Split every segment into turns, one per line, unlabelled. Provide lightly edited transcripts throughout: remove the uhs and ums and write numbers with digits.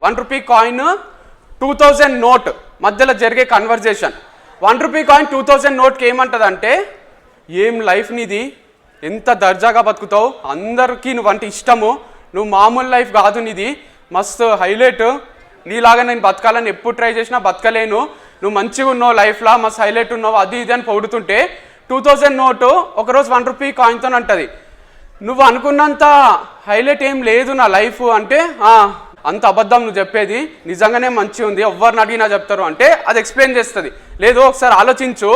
Rupee coin 2000 note మధ్యలో జరిగే conversation. 1 rupee coin 2000 నోట్కి ఏమంటదంటే, ఏం లైఫ్ నీది, ఎంత దర్జాగా బతుకుతావు, అందరికీ నువ్వంటే ఇష్టము, నువ్వు మామూలు లైఫ్ కాదు నీది, మస్తు హైలైట్, నీలాగా నేను బతకాలని ఎప్పుడు ట్రై చేసినా బతకలేను, నువ్వు మంచిగా ఉన్నావు లైఫ్లో, మస్తు హైలైట్ ఉన్నావు, అది ఇది అని పొగుడుతుంటే 2000 నోటు ఒకరోజు 1 రూపీ కాయిన్తో అంటది, నువ్వు అనుకున్నంత హైలైట్ ఏం లేదు నా లైఫ్ అంటే, అంత అబద్ధం నువ్వు చెప్పేది, నిజంగానే మంచి ఉంది, ఎవరిని అడిగినా చెప్తారు అంటే అది ఎక్స్ప్లెయిన్ చేస్తుంది. లేదు ఒకసారి ఆలోచించు,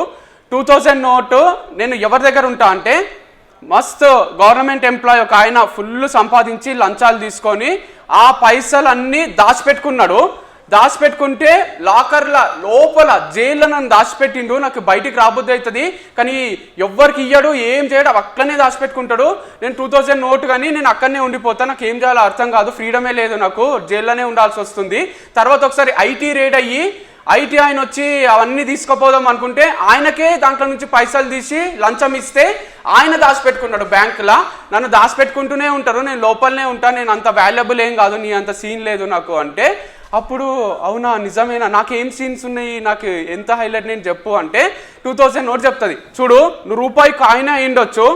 2000 నోటు నేను ఎవరి దగ్గర ఉంటా అంటే, మస్తు గవర్నమెంట్ ఎంప్లాయ్ ఒక ఆయన ఫుల్ సంపాదించి లంచాలు తీసుకొని ఆ పైసలన్నీ దాచిపెట్టుకుంటే లాకర్ల లోపల జైల్లో నన్ను దాచిపెట్టిండు, నాకు బయటికి రాబుద్ది అవుతుంది, కానీ ఎవ్వరికి ఇయ్యడు, ఏం చేయడు, అక్కడనే దాచిపెట్టుకుంటాడు. నేను 2000 నోటు కానీ నేను అక్కడనే ఉండిపోతాను, నాకు ఏం చేయాలో అర్థం కాదు, ఫ్రీడమే లేదు, నాకు జైల్లోనే ఉండాల్సి వస్తుంది. తర్వాత ఒకసారి ఐటీ రేడ్ అయ్యి ఐటీ ఆయన వచ్చి అవన్నీ తీసుకుపోదాం అనుకుంటే ఆయనకే దాంట్లో నుంచి పైసలు తీసి లంచం ఇస్తే ఆయన దాచిపెట్టుకున్నాడు బ్యాంకులో. నన్ను దాచిపెట్టుకుంటూనే ఉంటారు, నేను లోపలనే ఉంటాను, నేను అంత వాల్యుబుల్ ఏం కాదు, నీ అంత సీన్ లేదు నాకు అంటే, అప్పుడు అవునా నిజమేనా, నాకేం సీన్స్ ఉన్నాయి, నాకు ఎంత హైలైట్ నేను చెప్పు అంటే 2000 నోట్ చెప్తుంది. చూడు, నువ్వు రూపాయి కాయిన్ అయ్యిండొచ్చు,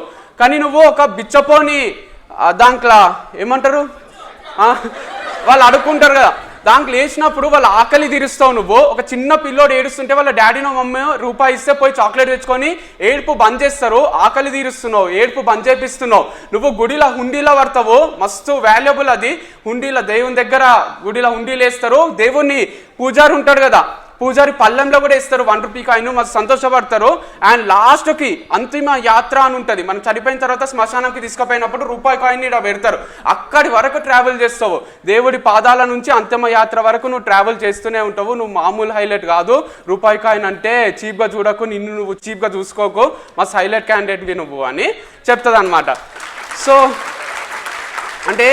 కానీ నువ్వు ఒక బిచ్చపోని దాంట్లో ఏమంటారు వాళ్ళు అడుక్కుంటారు కదా, దాంట్లో వేసినప్పుడు వాళ్ళ ఆకలి తీరుస్తావు. నువ్వు ఒక చిన్న పిల్లోడు ఏడుస్తుంటే వాళ్ళ డాడీనో మమ్మీ రూపాయి ఇస్తే పోయి చాక్లెట్ తెచ్చుకొని ఏడుపు బంద్ చేస్తారు, ఆకలి తీరుస్తున్నావు, ఏడుపు బంద్ చేపిస్తున్నావు. నువ్వు గుడిలో హుండీలో పడతావు, మస్తు వాల్యుబుల్ అది, హుండీలో దేవుని దగ్గర గుడిలో హుండీలు వేస్తారు, దేవుణ్ణి పూజారి ఉంటాడు కదా, పూజారి పళ్ళెంలో కూడా ఇస్తారు 1 రూపీ కాయిన్, మస్తు సంతోషపడతారు. అండ్ లాస్ట్కి అంతిమ యాత్ర అని ఉంటుంది, మనం చనిపోయిన తర్వాత శ్మశానంకి తీసుకుపోయినప్పుడు రూపాయి కాయిన్ ఇక్కడ పెడతారు, అక్కడి వరకు ట్రావెల్ చేస్తావు, దేవుడి పాదాల నుంచి అంతిమ యాత్ర వరకు నువ్వు ట్రావెల్ చేస్తూనే ఉంటావు. నువ్వు మామూలు హైలైట్ కాదు, రూపాయి కాయిన్ అంటే చీప్గా చూడకు, నిన్ను నువ్వు చీప్గా చూసుకోకు, మస్తు హైలైట్ క్యాండిడేట్వి నువ్వు అని చెప్తుంది అనమాట. సో అంటే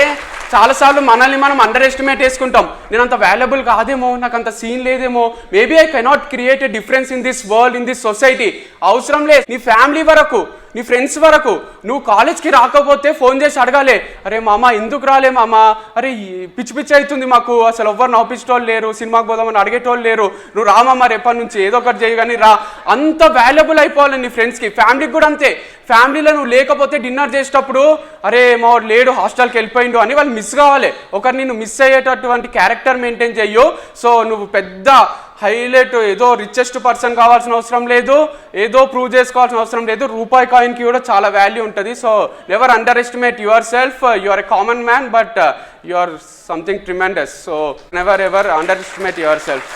చాలాసార్లు మనల్ని మనం అండర్ ఎస్టిమేట్ చేసుకుంటాం, నేను అంత వాల్యుబుల్ కాదేమో, నాకు అంత సీన్ లేదేమో, maybe I cannot create a difference in this world, in this society. అవసరం లేదు, నీ ఫ్యామిలీ వరకు, నీ ఫ్రెండ్స్ వరకు, నువ్వు కాలేజ్కి రాకపోతే ఫోన్ చేసి అడగాలి, అరే మామ ఎందుకు రాలే మామ, అరే పిచ్చి పిచ్చి అవుతుంది మాకు, అసలు ఎవ్వరు నవ్వించేటోళ్ళు లేరు, సినిమాకి పోదామని అడిగేటోళ్ళు లేరు, నువ్వు రామమ్మ రేపటి నుంచి ఏదో ఒకటి చేయి కానీ రా, అంత వాల్యుబుల్ అయిపోవాలి నీ ఫ్రెండ్స్కి. ఫ్యామిలీకి కూడా అంతే, ఫ్యామిలీలో నువ్వు లేకపోతే డిన్నర్ చేసేటప్పుడు అరే మా వాడు లేడు హాస్టల్కి వెళ్ళిపోయిండు అని వాళ్ళు మిస్ కావాలి, ఒకరిని నువ్వు మిస్ అయ్యేటటువంటి క్యారెక్టర్ మెయింటైన్ చెయ్యు. సో నువ్వు పెద్ద హైలైట్ ఏదో రిచెస్ట్ పర్సన్ కావాల్సిన అవసరం లేదు, ఏదో ప్రూవ్ చేసుకోవాల్సిన అవసరం లేదు, రూపాయి కాయిన్కి కూడా చాలా వాల్యూ ఉంటుంది. So never underestimate yourself, you are a common man but you are something tremendous. So never ever underestimate your self.